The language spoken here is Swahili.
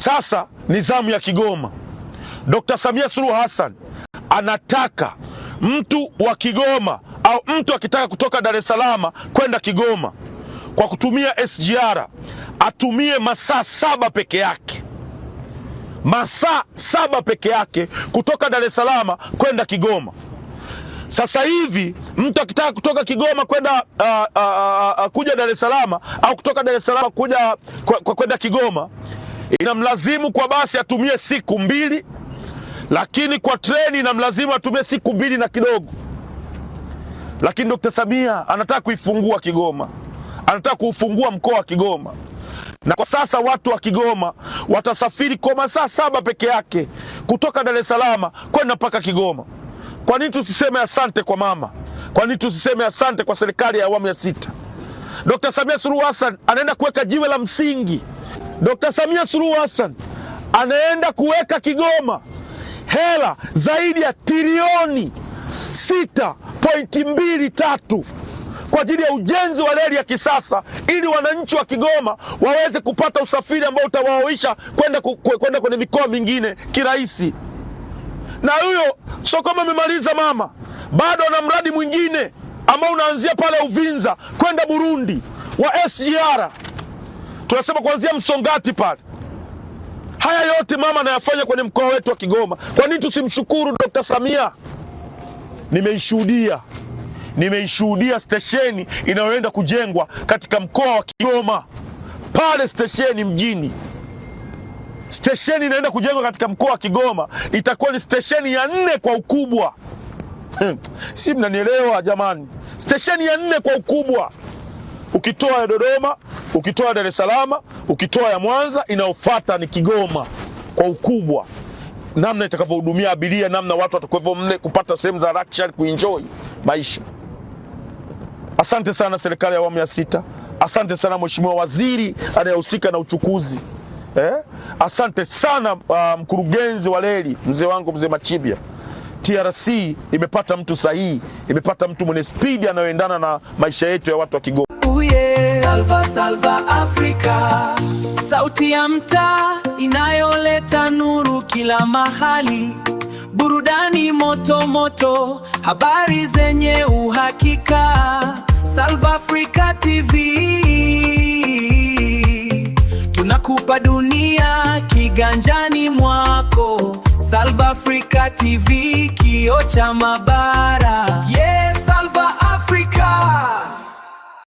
Sasa ni zamu ya Kigoma. Dr. Samia Suluhu Hassan anataka mtu wa Kigoma au mtu akitaka kutoka Dar es Salaam kwenda Kigoma kwa kutumia SGR atumie masaa 7 peke yake. Masaa 7 peke yake kutoka Dar es Salaam kwenda Kigoma. Sasa hivi mtu akitaka kutoka Kigoma kwenda kuja Dar es Salaam au kutoka Dar es Salaam kuja kwenda Kigoma, inamlazimu kwa basi atumie siku 2, lakini kwa treni inamlazimu atumie siku 2 na kidogo. Lakini Dr. Samia anataka kuifungua Kigoma, anataka kuufungua mkoa wa Kigoma, na kwa sasa watu wa Kigoma watasafiri kwa masaa 7 peke yake kutoka Dar es Salaam kwenda mpaka Kigoma. Kwa nini tusiseme asante kwa mama? Kwa nini tusiseme asante kwa serikali ya awamu ya 6? Dr. Samia Suluhu Hassan anaenda kuweka jiwe la msingi. Dr. Samia Suluhu Hassan anaenda kuweka Kigoma hela zaidi ya trilioni 6.23 kwa ajili ya ujenzi wa reli ya kisasa, ili wananchi wa Kigoma waweze kupata usafiri ambao utawaoisha kwenda kwenye mikoa mingine kirahisi. Na huyo sio kama amemaliza mama, bado ana mradi mwingine ambao unaanzia pale Uvinza kwenda Burundi wa SGR. Tunasema kuanzia Msongati pale. Haya yote mama anayafanya kwenye mkoa wetu wa Kigoma. Kwa nini tusimshukuru Dr. Samia? Nimeishuhudia stesheni inayoenda kujengwa katika mkoa wa Kigoma. Pale stesheni mjini. Stesheni inaenda kujengwa katika mkoa wa Kigoma, itakuwa ni stesheni ya 4 kwa ukubwa. Si mnanielewa jamani? Stesheni ya 4 kwa ukubwa. Ukitoa ya Dodoma, ukitoa Dar es Salaam, ukitoa ya Mwanza, inayofuata ni Kigoma kwa ukubwa. Namna itakavyohudumia abiria, namna watu watakuwepo mle kupata sehemu za luxury kuenjoy maisha. Asante sana serikali ya awamu ya 6. Asante sana mheshimiwa waziri anayehusika na uchukuzi. Asante sana mkurugenzi wa reli, mzee wangu mzee Machibia. TRC imepata mtu sahihi, imepata mtu mwenye speed anayoendana na maisha yetu ya watu wa Kigoma. Salva Africa, sauti ya mtaa inayoleta nuru kila mahali, burudani moto moto, habari zenye uhakika. Salva Africa TV, tunakupa dunia kiganjani mwako. Salva Africa TV, kioo cha mabara. Salva